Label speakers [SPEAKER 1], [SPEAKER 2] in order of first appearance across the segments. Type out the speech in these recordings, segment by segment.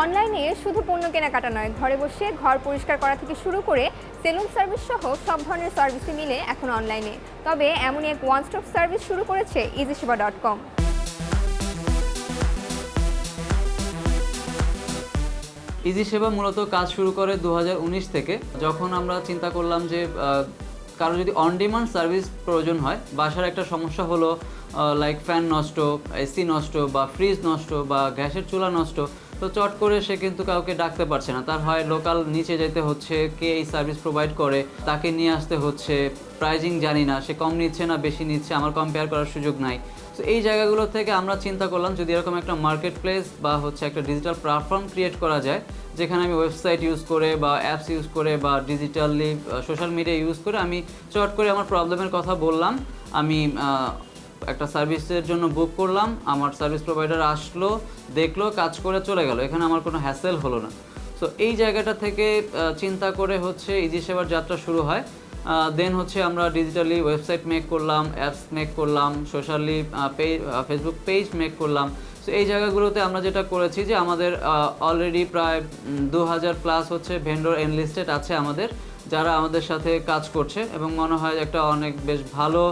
[SPEAKER 1] অনলাইনে শুধু পণ্য কেনাকাটা নয়, ঘরে বসে ঘর পরিষ্কার করা থেকে শুরু করে সেলুন সার্ভিস সহ সব ধরনের সার্ভিসই মিলে এখন অনলাইনে। তবে এমনই এক ওয়ান স্টপ সার্ভিস শুরু করেছে easysewa.com।
[SPEAKER 2] ইজি সেবা মূলত কাজ শুরু করে 2019 থেকে, যখন আমরা চিন্তা করলাম যে কারো যদি অন ডিমান্ড সার্ভিস প্রয়োজন হয়, বাসার একটা সমস্যা হলো লাইক ফ্যান নষ্ট, এসি নষ্ট বা ফ্রিজ নষ্ট বা গ্যাসের চুলা নষ্ট, তো চট করে সে কিন্তু কাউকে ডাকতে পারছে না। তার হয় লোকাল নিচে যেতে হচ্ছে, কে এই সার্ভিস প্রোভাইড করে তাকে নিয়ে আসতে হচ্ছে, প্রাইজিং জানি না, সে কম নিচ্ছে না বেশি নিচ্ছে, আমার কম্পেয়ার করার সুযোগ নাই। তো এই জায়গাগুলো থেকে আমরা চিন্তা করলাম যদি এরকম একটা মার্কেট প্লেস বা একটা ডিজিটাল প্ল্যাটফর্ম ক্রিয়েট করা যায়, যেখানে আমি ওয়েবসাইট ইউজ করে বা অ্যাপস ইউজ করে বা ডিজিটালি সোশ্যাল মিডিয়া ইউজ করে আমি চট করে আমার প্রবলেমের কথা বললাম, আমি একটা সার্ভিসের জন্য বুক করলাম, আমার সার্ভিস প্রোভাইডার আসলো, দেখলো, কাজ করে চলে গেল, এখানে আমার কোনো হ্যাসেল হলো না। সো এই জায়গাটা থেকে চিন্তা করে ইজি সেবার যাত্রা শুরু হয়। দেন আমরা ডিজিটালি ওয়েবসাইট মেক করলাম, অ্যাপস মেক করলাম, সোশ্যালি ফেসবুক পেজ মেক করলাম। সো এই জায়গাগুলোতে আমরা যেটা করেছি যে আমাদের অলরেডি প্রায় 2000+ ভেন্ডর এনলিস্টেড আছে আমাদের, যারা আমাদের সাথে কাজ করছে, এবং মনে হয় একটা অনেক বেশ ভালো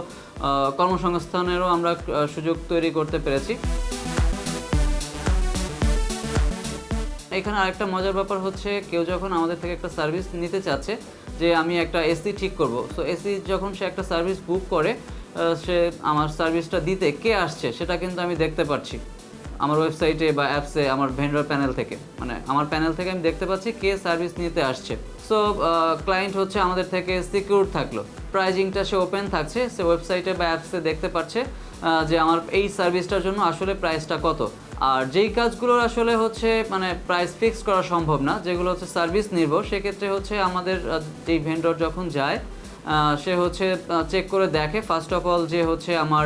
[SPEAKER 2] কর্মসংস্থানেরও আমরা সুযোগ তৈরি করতে পেরেছি। এখানে আরেকটা মজার ব্যাপার কেউ যখন আমাদের থেকে একটা সার্ভিস নিতে চাচ্ছে যে আমি একটা এসি ঠিক করব, সো এসি যখন সে একটা সার্ভিস বুক করে, সে আমার সার্ভিসটা দিতে কে আসছে সেটা কিন্তু আমি দেখতে পাচ্ছি আমার ওয়েবসাইটে বা অ্যাপসে, আমার ভেন্ডর প্যানেল থেকে, মানে আমার প্যানেল থেকে আমি দেখতে পাচ্ছি কে সার্ভিস নিতে আসছে। সো ক্লায়েন্ট আমাদের থেকে সিকিউর থাকলো, প্রাইজিংটা সে ওপেন থাকছে, সে ওয়েবসাইটে বা অ্যাপসে দেখতে পাচ্ছে যে আমার এই সার্ভিসটার জন্য আসলে প্রাইসটা কত। আর যেই কাজগুলোর আসলে মানে প্রাইস ফিক্স করা সম্ভব না, যেগুলো সার্ভিস নির্ভর, সেক্ষেত্রে আমাদের যেই ভেন্ডর যখন যায় সে চেক করে দেখে ফার্স্ট অফ অল যে আমার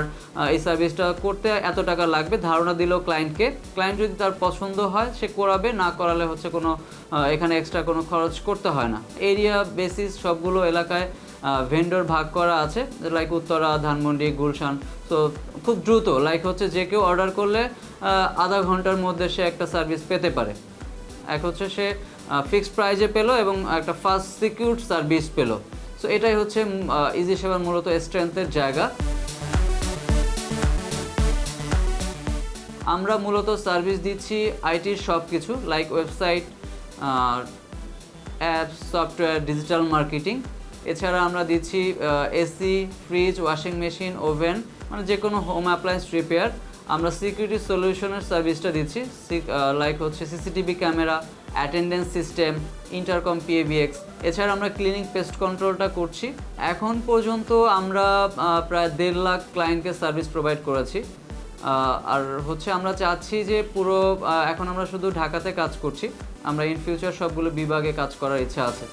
[SPEAKER 2] এই সার্ভিসটা করতে এত টাকা লাগবে, ধারণা দিল ক্লায়েন্টকে। ক্লায়েন্ট যদি তার পছন্দ হয় সে করাবে, না করালে কোনো এখানে এক্সট্রা কোনো খরচ করতে হয় না। এরিয়া বেসিস সবগুলো এলাকায় ভেন্ডর ভাগ করা আছে, লাইক উত্তরা, ধানমন্ডি, গুলশান। তো খুব দ্রুত লাইক যে কেউ অর্ডার করলে আধা ঘন্টার মধ্যে সে একটা সার্ভিস পেতে পারে। সে ফিক্সড প্রাইজে পেলো এবং একটা ফাস্ট সিকিউর সার্ভিস পেলো। সো এটাই ইজি সেবার মূলত স্ট্রেংথের জায়গা। আমরা মূলত সার্ভিস দিচ্ছি আইটির সব কিছু, like website, apps, software, digital marketing. এছাড়া আমরা দিচ্ছি AC, fridge, washing machine, oven, মানে যে কোনো হোম অ্যাপ্লায়েন্স রিপেয়ার। আমরা সিকিউরিটি সলিউশনের সার্ভিসটা দিচ্ছি, like CCTV camera, attendance system, intercom, পিএবিএক্স। এছাড়া আমরা ক্লিনিং পেস্ট কন্ট্রোলটা করছি। এখন পর্যন্ত আমরা প্রায় 1.5 লাখ ক্লায়েন্টকে সার্ভিস প্রোভাইড করেছি। আর আমরা চাচ্ছি যে পুরো এখন আমরা শুধু ঢাকাতে কাজ করছি, আমরা ইন ফিউচার সবগুলো বিভাগে কাজ করার ইচ্ছা আছে।